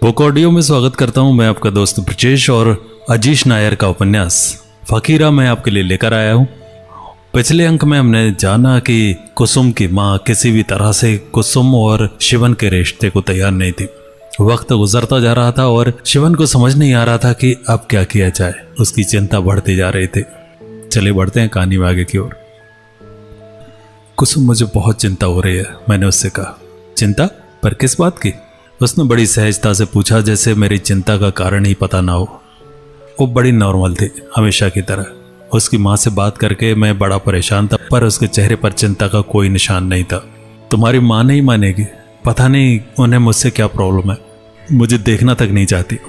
Book audio में स्वागत करता हूं मैं आपका दोस्त ब्रजेश और अजीश नायर का उपन्यास फकीरा मैं आपके लिए लेकर आया हूं। पिछले अंक में हमने जाना कि कुसुम की मां किसी भी तरह से कुसुम और शिवन के रिश्ते को तैयार नहीं थी। वक्त गुजरता जा रहा था और शिवन को समझ नहीं आ रहा था कि अब क्या किया जाए। उसकी चिंता बढ़ती जा रही थी। चलिए बढ़ते हैं कहानी में आगे की ओर। कुसुम, मुझे बहुत चिंता हो रही है, मैंने उससे कहा। चिंता? पर किस बात की? उसने बड़ी सहजता से पूछा, जैसे मेरी चिंता का कारण ही पता ना हो। वो बड़ी नॉर्मल थी, हमेशा की तरह। उसकी माँ से बात करके मैं बड़ा परेशान था, पर उसके चेहरे पर चिंता का कोई निशान नहीं था। तुम्हारी माँ नहीं मानेगी, पता नहीं उन्हें मुझसे क्या प्रॉब्लम है। मुझे देखना तक नहीं चाहती।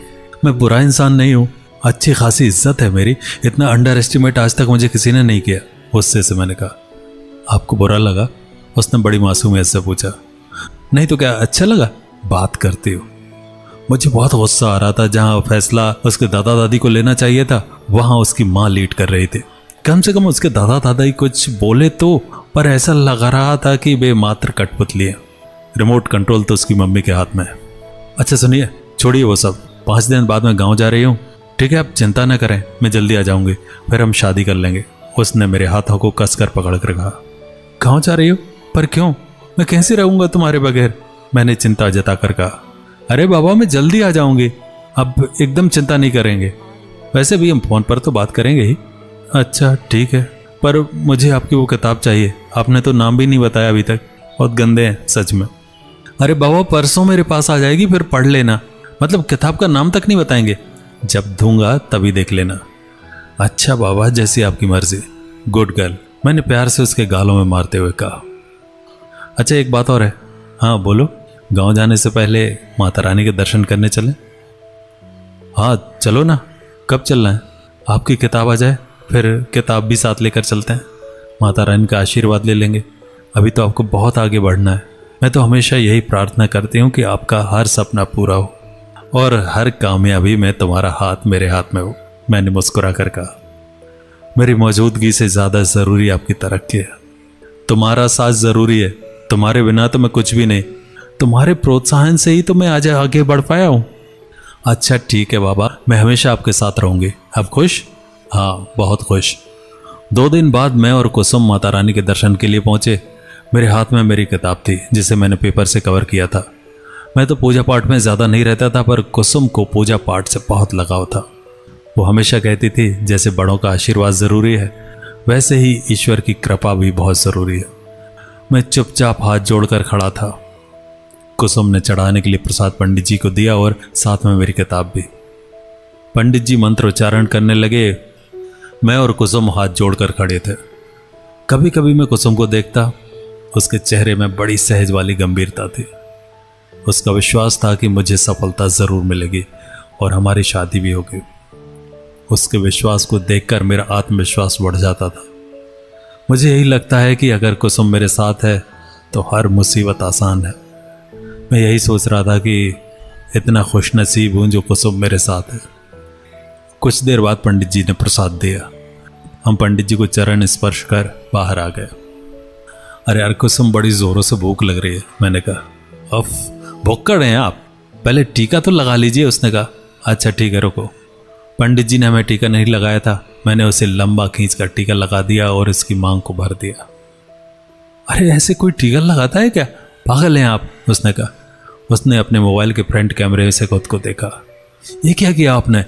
मैं बुरा इंसान नहीं हूँ, अच्छी खासी इज्जत है मेरी। इतना अंडर एस्टिमेट आज तक मुझे किसी ने नहीं किया। गुस्से से मैंने कहा। आपको बुरा लगा? उसने बड़ी मासूमियत से पूछा। नहीं तो क्या, अच्छा लगा? बात करती हो। मुझे बहुत गुस्सा आ रहा था। जहां फैसला उसके दादा दादी को लेना चाहिए था, वहां उसकी मां लीड कर रही थी। कम से कम उसके दादा दादी कुछ बोले तो, पर ऐसा लग रहा था कि वे मात्र कठपुतली है। रिमोट कंट्रोल तो उसकी मम्मी के हाथ में है। अच्छा सुनिए, छोड़िए वो सब। 5 दिन बाद मैं गाँव जा रही हूँ, ठीक है? आप चिंता न करें, मैं जल्दी आ जाऊंगी, फिर हम शादी कर लेंगे। उसने मेरे हाथों को कसकर पकड़ कर कहा। गाँव जा रही हो? पर क्यों? मैं कैसे रहूंगा तुम्हारे बगैर? मैंने चिंता जताकर कहा। अरे बाबा, मैं जल्दी आ जाऊंगी, अब एकदम चिंता नहीं करेंगे। वैसे भी हम फोन पर तो बात करेंगे ही। अच्छा ठीक है, पर मुझे आपकी वो किताब चाहिए। आपने तो नाम भी नहीं बताया अभी तक। बहुत गंदे हैं सच में। अरे बाबा, परसों मेरे पास आ जाएगी, फिर पढ़ लेना। मतलब किताब का नाम तक नहीं बताएंगे। जब दूंगा तभी देख लेना। अच्छा बाबा, जैसी आपकी मर्जी। गुड गर्ल, मैंने प्यार से उसके गालों में मारते हुए कहा। अच्छा एक बात और है। हाँ बोलो। गांव जाने से पहले माता रानी के दर्शन करने चलें? हाँ चलो ना। कब चलना है? आपकी किताब आ जाए, फिर किताब भी साथ लेकर चलते हैं। माता रानी का आशीर्वाद ले लेंगे। अभी तो आपको बहुत आगे बढ़ना है। मैं तो हमेशा यही प्रार्थना करती हूँ कि आपका हर सपना पूरा हो और हर कामयाबी में तुम्हारा हाथ मेरे हाथ में हो। मैंने मुस्कुरा कर कहा। मेरी मौजूदगी से ज़्यादा ज़रूरी आपकी तरक्की है। तुम्हारा साथ ज़रूरी है। तुम्हारे बिना तो मैं कुछ भी नहीं। तुम्हारे प्रोत्साहन से ही तो मैं आज आगे बढ़ पाया हूँ। अच्छा ठीक है बाबा, मैं हमेशा आपके साथ रहूंगी। आप खुश? हाँ बहुत खुश। 2 दिन बाद मैं और कुसुम माता रानी के दर्शन के लिए पहुंचे। मेरे हाथ में मेरी किताब थी, जिसे मैंने पेपर से कवर किया था। मैं तो पूजा पाठ में ज़्यादा नहीं रहता था, पर कुसुम को पूजा पाठ से बहुत लगाव था। वो हमेशा कहती थी, जैसे बड़ों का आशीर्वाद ज़रूरी है, वैसे ही ईश्वर की कृपा भी बहुत ज़रूरी है। मैं चुपचाप हाथ जोड़कर खड़ा था। कुसुम ने चढ़ाने के लिए प्रसाद पंडित जी को दिया और साथ में मेरी किताब भी। पंडित जी मंत्र उच्चारण करने लगे। मैं और कुसुम हाथ जोड़कर खड़े थे। कभी कभी मैं कुसुम को देखता, उसके चेहरे में बड़ी सहज वाली गंभीरता थी। उसका विश्वास था कि मुझे सफलता जरूर मिलेगी और हमारी शादी भी होगी। उसके विश्वास को देखकर मेरा आत्मविश्वास बढ़ जाता था। मुझे यही लगता है कि अगर कुसुम मेरे साथ है तो हर मुसीबत आसान है। मैं यही सोच रहा था कि इतना खुशनसीब हूं जो कुसुम मेरे साथ है। कुछ देर बाद पंडित जी ने प्रसाद दिया। हम पंडित जी को चरण स्पर्श कर बाहर आ गए। अरे यार कुसुम, बड़ी जोरों से भूख लग रही है। मैंने कहा। अफ, भुक्कड़ हैं आप, पहले टीका तो लगा लीजिए। उसने कहा। अच्छा ठीक है, रुको। पंडित जी ने हमें टीका नहीं लगाया था। मैंने उसे लंबा खींचकर टीका लगा दिया और उसकी मांग को भर दिया। अरे ऐसे कोई टीका लगाता है क्या? पागल हैं आप, उसने कहा। उसने अपने मोबाइल के फ्रंट कैमरे से खुद को देखा। ये क्या किया आपने?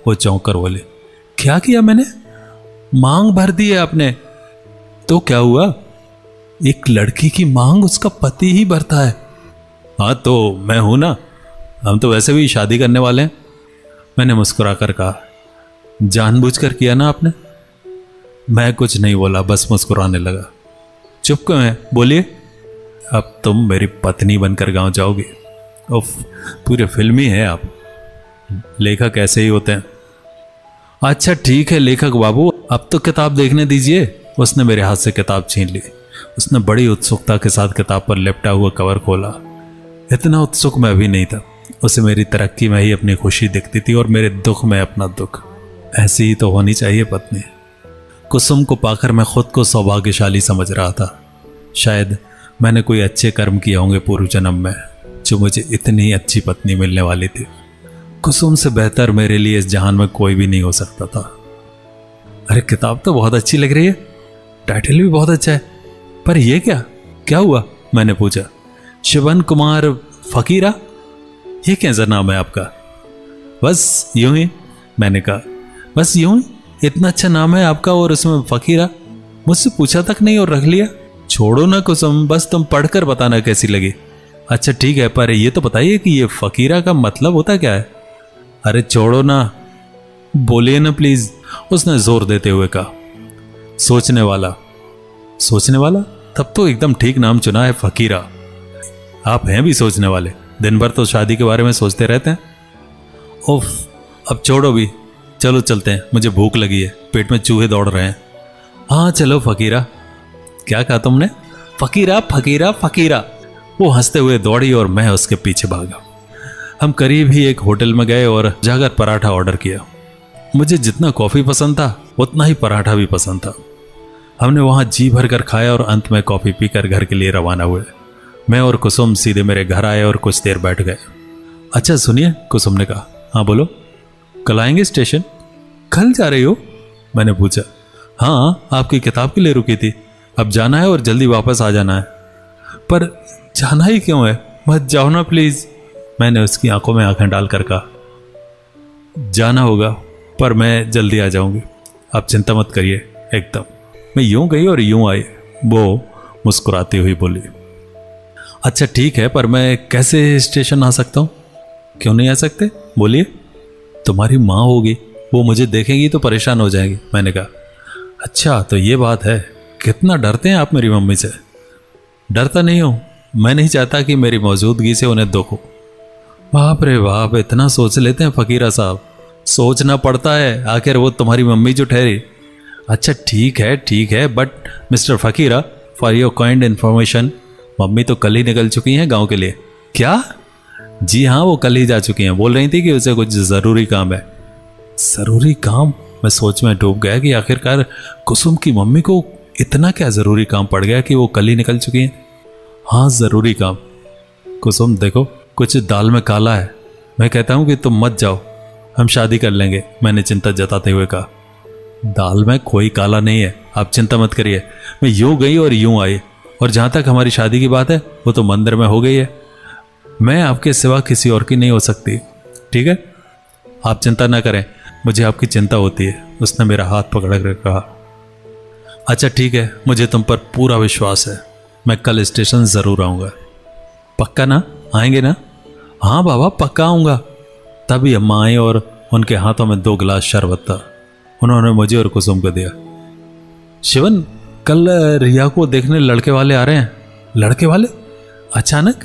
वो चौंक कर बोले। क्या किया मैंने? मांग भर दी है आपने। तो क्या हुआ? एक लड़की की मांग उसका पति ही भरता है। हाँ तो मैं हूं ना, हम तो वैसे भी शादी करने वाले हैं। मैंने मुस्कुरा कर कहा। जानबूझकर किया ना आपने? मैं कुछ नहीं बोला, बस मुस्कुराने लगा। चुप क्यों है? बोलिए। अब तुम मेरी पत्नी बनकर गांव जाओगी। उफ, पूरे फिल्मी है आप। लेखक ऐसे ही होते हैं। अच्छा ठीक है लेखक बाबू, अब तो किताब देखने दीजिए। उसने मेरे हाथ से किताब छीन ली। उसने बड़ी उत्सुकता के साथ किताब पर लिपटा हुआ कवर खोला। इतना उत्सुक मैं अभी नहीं था। उसे मेरी तरक्की में ही अपनी खुशी दिखती थी और मेरे दुख में अपना दुख। ऐसी ही तो होनी चाहिए पत्नी। कुसुम को पाकर मैं खुद को सौभाग्यशाली समझ रहा था। शायद मैंने कोई अच्छे कर्म किए होंगे पूर्व जन्म में, जो मुझे इतनी अच्छी पत्नी मिलने वाली थी। कुसुम से बेहतर मेरे लिए इस जहान में कोई भी नहीं हो सकता था। अरे किताब तो बहुत अच्छी लग रही है, टाइटल भी बहुत अच्छा है, पर यह क्या हुआ? मैंने पूछा। शिवन कुमार फकीरा, ये कैसा नाम है आपका? बस यूं ही, मैंने कहा। बस यूं ही? इतना अच्छा नाम है आपका और उसमें फकीरा? मुझसे पूछा तक नहीं और रख लिया। छोड़ो ना कुसुम, बस तुम पढ़कर बताना कैसी लगी। अच्छा ठीक है, पर ये तो बताइए कि ये फकीरा का मतलब होता क्या है? अरे छोड़ो ना, बोलिए ना प्लीज, उसने जोर देते हुए कहा। सोचने वाला। सोचने वाला? तब तो एकदम ठीक नाम चुना है, फकीरा। आप हैं भी सोचने वाले, दिन भर तो शादी के बारे में सोचते रहते हैं। ओफ, अब छोड़ो भी, चलो चलते हैं, मुझे भूख लगी है, पेट में चूहे दौड़ रहे हैं। हाँ चलो फकीरा। क्या कहा तुमने? फकीरा फकीरा फकीरा। वो हंसते हुए दौड़ी और मैं उसके पीछे भागा। हम करीब ही एक होटल में गए और जाकर पराठा ऑर्डर किया। मुझे जितना कॉफ़ी पसंद था उतना ही पराठा भी पसंद था। हमने वहाँ जी भर कर खाया और अंत में कॉफ़ी पीकर घर के लिए रवाना हुए। मैं और कुसुम सीधे मेरे घर आए और कुछ देर बैठ गए। अच्छा सुनिए, कुसुम ने कहा। हाँ बोलो। कल आएंगे स्टेशन? कल जा रही हो? मैंने पूछा। हाँ, आपकी किताब के लिए रुकी थी, अब जाना है और जल्दी वापस आ जाना है। पर जाना ही क्यों है? मत जाओ ना प्लीज, मैंने उसकी आंखों में आंखें डालकर कहा। जाना होगा, पर मैं जल्दी आ जाऊंगी, आप चिंता मत करिए। एकदम। मैं यूं गई और यूं आई, वो मुस्कुराती हुई बोली। अच्छा ठीक है, पर मैं कैसे स्टेशन आ सकता हूँ? क्यों नहीं आ सकते? बोलिए। तुम्हारी माँ होगी, वो मुझे देखेगी तो परेशान हो जाएगी, मैंने कहा। अच्छा तो ये बात है, कितना डरते हैं आप मेरी मम्मी से? डरता नहीं हूँ, मैं नहीं चाहता कि मेरी मौजूदगी से उन्हें दुख हो। बाप रे बाप, इतना सोच लेते हैं फकीरा साहब। सोचना पड़ता है, आखिर वो तुम्हारी मम्मी जो ठहरी। अच्छा ठीक है, but mister Fakira, for your kind information, mummy तो कल ही निकल चुकी हैं गांव के लिए। क्या? जी हाँ, वो कल ही जा चुकी हैं। बोल रही थी कि उसे कुछ ज़रूरी काम है। ज़रूरी काम? मैं सोच में डूब गया कि आखिरकार कुसुम की मम्मी को इतना क्या ज़रूरी काम पड़ गया कि वो कल ही निकल चुकी हैं। हाँ ज़रूरी काम। कुसुम देखो, कुछ दाल में काला है, मैं कहता हूँ कि तुम मत जाओ, हम शादी कर लेंगे, मैंने चिंता जताते हुए कहा। दाल में कोई काला नहीं है, आप चिंता मत करिए। मैं यूं गई और यूं आई, और जहाँ तक हमारी शादी की बात है वो तो मंदिर में हो गई है। मैं आपके सिवा किसी और की नहीं हो सकती, ठीक है? आप चिंता ना करें, मुझे आपकी चिंता होती है, उसने मेरा हाथ पकड़कर कहा। अच्छा ठीक है, मुझे तुम पर पूरा विश्वास है, मैं कल स्टेशन ज़रूर आऊँगा। पक्का ना? आएंगे ना? हाँ बाबा, पक्का आऊँगा। तभी अम्मा आई और उनके हाथों में 2 गिलास शरबत था। उन्होंने मुझे और कुसुम को दिया। शिवन, कल रिया को देखने लड़के वाले आ रहे हैं। लड़के वाले? अचानक?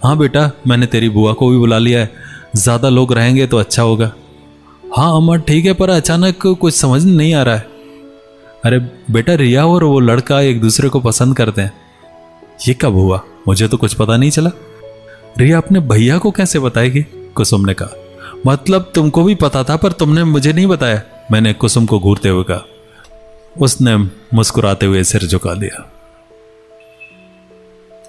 हाँ बेटा, मैंने तेरी बुआ को भी बुला लिया है, ज़्यादा लोग रहेंगे तो अच्छा होगा। हाँ अम्मा ठीक है, पर अचानक कुछ समझ नहीं आ रहा है। अरे बेटा, रिया और वो लड़का एक दूसरे को पसंद करते हैं। ये कब हुआ? मुझे तो कुछ पता नहीं चला। रिया अपने भैया को कैसे बताएगी? कुसुम ने कहा। मतलब तुमको भी पता था पर तुमने मुझे नहीं बताया, मैंने कुसुम को घूरते हुए कहा। उसने मुस्कुराते हुए सिर झुका दिया।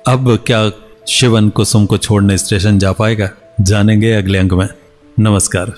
अब क्या शिवन कुसुम को छोड़ने स्टेशन जा पाएगा? जानेंगे अगले अंक में। नमस्कार।